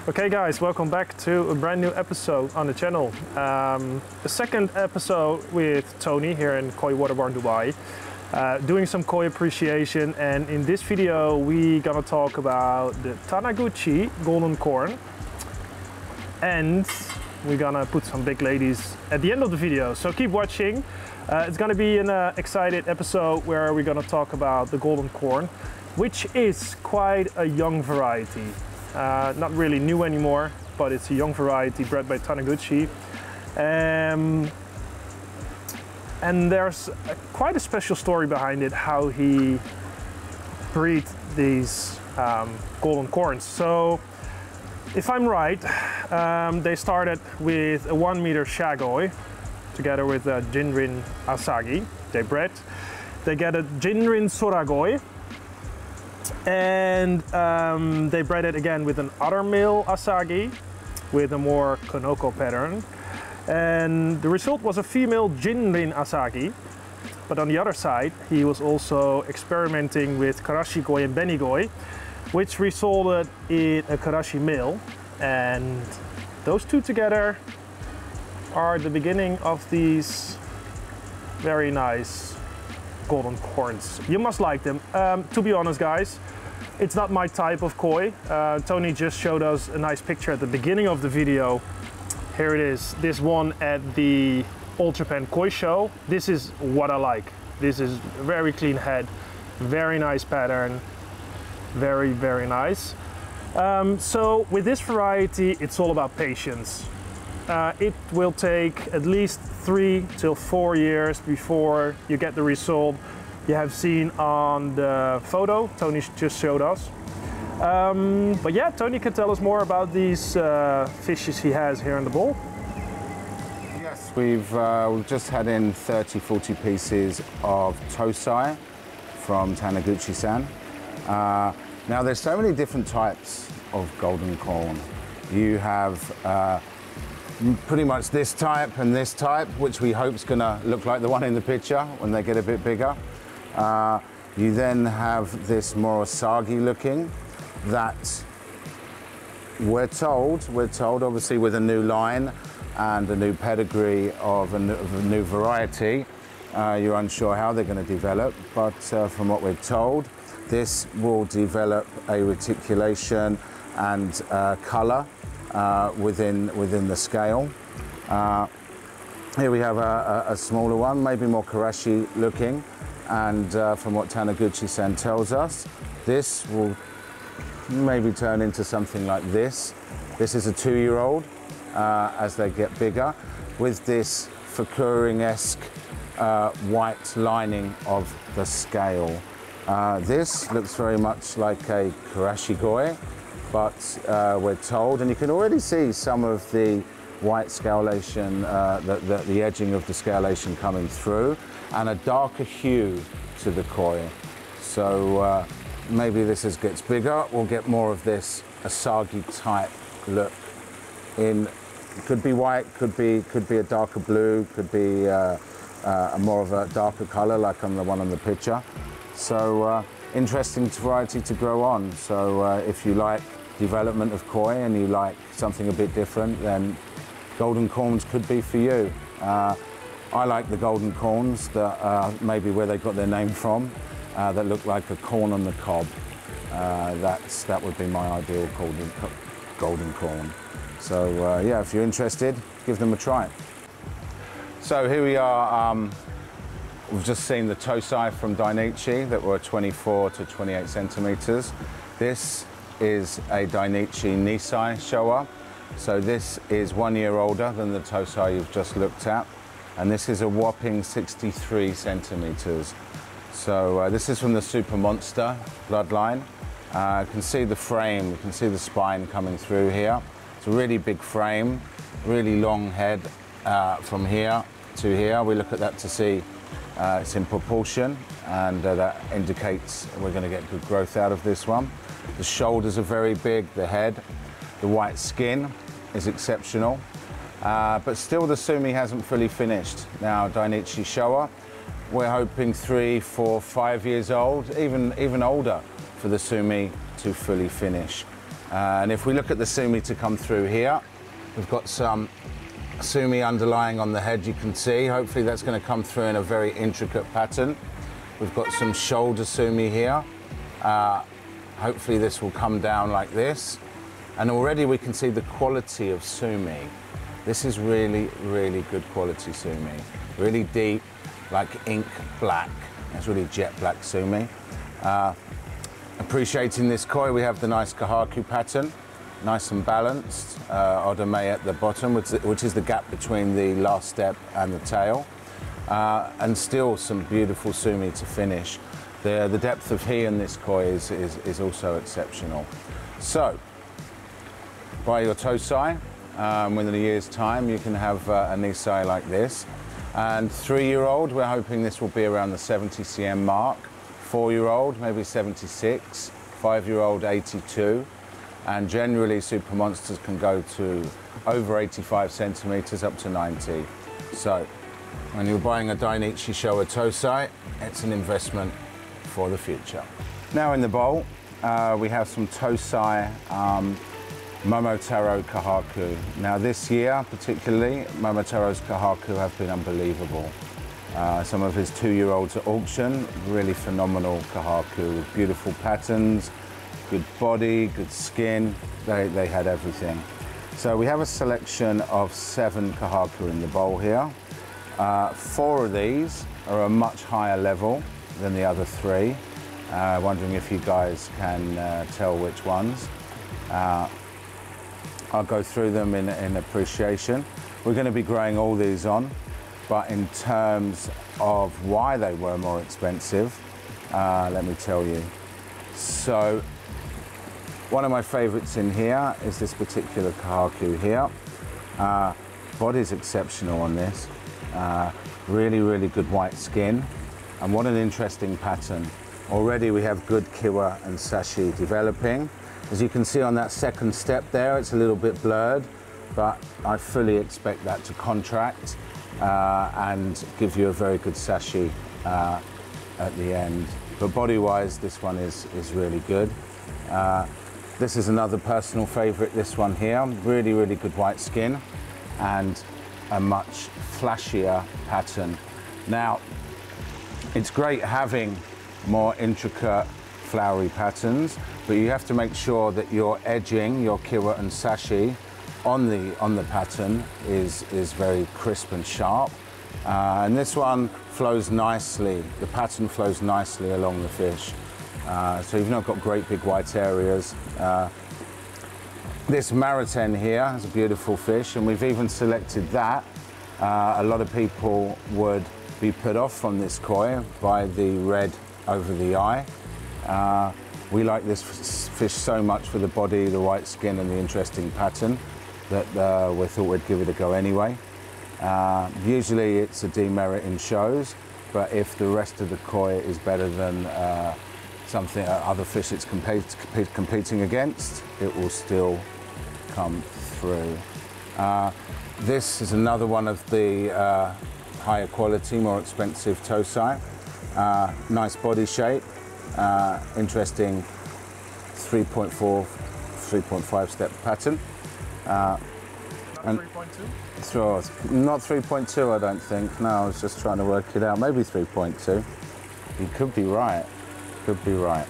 Okay guys, welcome back to a brand new episode on the channel. The second episode with Tony here in Koi Water Barn, Dubai. Doing some koi appreciation, and in this video we gonna talk about the Taniguchi Golden Corn, and we're gonna put some big ladies at the end of the video, so keep watching. It's gonna be an excited episode where we're gonna talk about the Golden Corn, which is quite a young variety. Not really new anymore, but it's a young variety bred by Taniguchi. And there's quite a special story behind it, how he breed these golden corns. So, if I'm right, they started with a 1 meter shagoi, together with a Jinrin Asagi. They bred. They get a Jinrin Soragoi, and they bred it again with an other male Asagi with a more Konoko pattern. And the result was a female Jinrin Asagi. But on the other side, he was also experimenting with Karashi Goi and Benigoi, which resulted in a Karashi male. And those two together are the beginning of these very nice golden corns. You must like them. To be honest guys, it's not my type of koi. Tony just showed us a nice picture at the beginning of the video. Here it is, this one at the All Japan Koi Show. This is what I like. This is very clean head, very nice pattern, very, very nice. So with this variety, it's all about patience. It will take at least 3 till 4 years before you get the result you have seen on the photo Tony just showed us. But yeah, Tony can tell us more about these fishes he has here in the bowl. Yes, we've just had in 30-40 pieces of tosai from Taniguchi-san. Now there's so many different types of golden corn. You have pretty much this type and this type, which we hope is going to look like the one in the picture when they get a bit bigger. You then have this more Asagi looking, that we're told obviously with a new line and a new pedigree of a new variety, you're unsure how they're going to develop, but from what we're told, this will develop a reticulation and colour within the scale. Here we have a smaller one, maybe more Karashi looking, and from what Taniguchi-san tells us, this will maybe turn into something like this. This is a 2-year-old as they get bigger, with this Fukuring-esque white lining of the scale. This looks very much like a Karashi Goi, but we're told, and you can already see some of the white scalation, the edging of the scalation coming through, and a darker hue to the koi. So maybe this gets bigger, we'll get more of this Asagi type look. Could be white, could be a darker blue, could be more of a darker color like on the one on the picture. So interesting variety to grow on. So if you like development of koi and you like something a bit different, then golden corns could be for you. I like the golden corns that maybe where they got their name from, that look like a corn on the cob. That would be my ideal golden corn. So yeah, if you're interested, give them a try. So here we are. We've just seen the tosai from Dainichi that were 24 to 28 centimeters. This is a Dainichi Dainichi Showa. So this is 1 year older than the tosai you've just looked at. And this is a whopping 63 centimeters. So this is from the Super Monster bloodline. You can see the frame, you can see the spine coming through here. It's a really big frame, really long head from here to here. We look at that to see it's in proportion, and that indicates we're going to get good growth out of this one. The shoulders are very big, the head, the white skin is exceptional. But still the sumi hasn't fully finished. Now Dainichi Showa, we're hoping 3, 4, 5 years old, even older for the sumi to fully finish. And if we look at the sumi to come through here, we've got some sumi underlying on the head, you can see. Hopefully that's going to come through in a very intricate pattern. We've got some shoulder sumi here. Hopefully this will come down like this. And already we can see the quality of sumi. This is really, really good quality sumi. Really deep, like ink black. It's really jet black sumi. Appreciating this koi, we have the nice Kohaku pattern. Nice and balanced, odome at the bottom, which is the gap between the last step and the tail. And still some beautiful sumi to finish. The depth of he in this koi is also exceptional. So, by your tosai, within a year's time, you can have a nisai like this. And 3-year-old, we're hoping this will be around the 70 cm mark. 4-year-old, maybe 76. 5-year-old, 82. And generally, super monsters can go to over 85 centimeters up to 90. So, when you're buying a Dainichi Showa tosai, it's an investment for the future. Now in the bowl, we have some tosai Momotaro Kohaku. Now this year, particularly, Momotaro's Kohaku have been unbelievable. Some of his 2-year-olds at auction, really phenomenal Kohaku with beautiful patterns, good body, good skin, they had everything. So we have a selection of 7 Kohaku in the bowl here. 4 of these are a much higher level than the other 3. Wondering if you guys can tell which ones. I'll go through them in appreciation. We're going to be growing all these on, but in terms of why they were more expensive, let me tell you. So, one of my favorites in here is this particular Kohaku here. Body's exceptional on this. Really, really good white skin. And what an interesting pattern. Already we have good kiwa and sashi developing. As you can see on that second step there, it's a little bit blurred, but I fully expect that to contract and give you a very good sashi at the end. But body-wise, this one is really good. This is another personal favorite, this one here. Really, really good white skin and a much flashier pattern. Now, it's great having more intricate flowery patterns, but you have to make sure that your edging, your kiwa and sashi on the pattern is very crisp and sharp. And this one flows nicely, the pattern flows nicely along the fish. So you've not got great big white areas. This Mariten here is a beautiful fish, and we've even selected that. A lot of people would be put off from this koi by the red over the eye. We like this fish so much for the body, the white skin and the interesting pattern that we thought we'd give it a go anyway. Usually it's a demerit in shows, but if the rest of the koi is better than other fish it's competing against, it will still come through. This is another one of the higher quality, more expensive tosai. Nice body shape, interesting 3.4, 3.5 step pattern. Not 3.2? Not 3.2, I don't think. No, I was just trying to work it out. Maybe 3.2. You could be right. Could be right.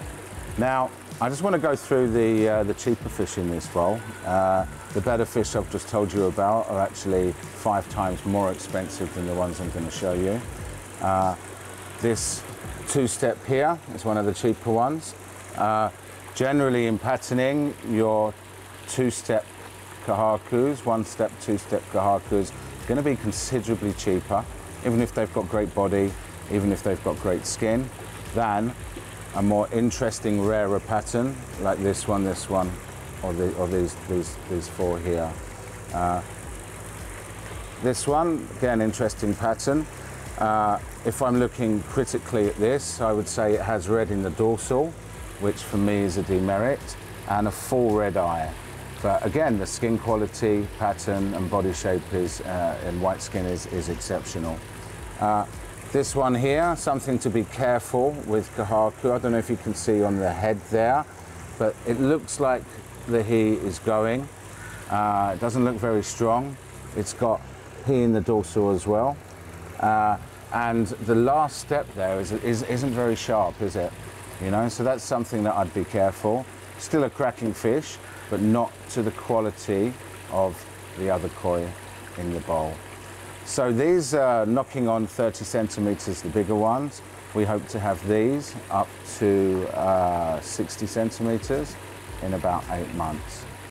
Now, I just want to go through the cheaper fish in this bowl. The better fish I've just told you about are actually 5 times more expensive than the ones I'm going to show you. This 2-step here is one of the cheaper ones. Generally in patterning, your 2-step Kohakus, 1-step, 2-step Kohakus, are going to be considerably cheaper, even if they've got great body, even if they've got great skin, than a more interesting, rarer pattern like this one, or these 4 here. This one, again, interesting pattern. If I'm looking critically at this, I would say it has red in the dorsal, which for me is a demerit, and a full red eye. But again, the skin quality, pattern, and body shape and white skin is exceptional. This one here, something to be careful with Kohaku. I don't know if you can see on the head there, but it looks like the he is going. It doesn't look very strong. It's got he in the dorsal as well. And the last step there isn't very sharp, is it? You know, so that's something that I'd be careful. Still a cracking fish, but not to the quality of the other koi in the bowl. So these are knocking on 30 centimeters, the bigger ones. We hope to have these up to 60 centimeters in about 8 months.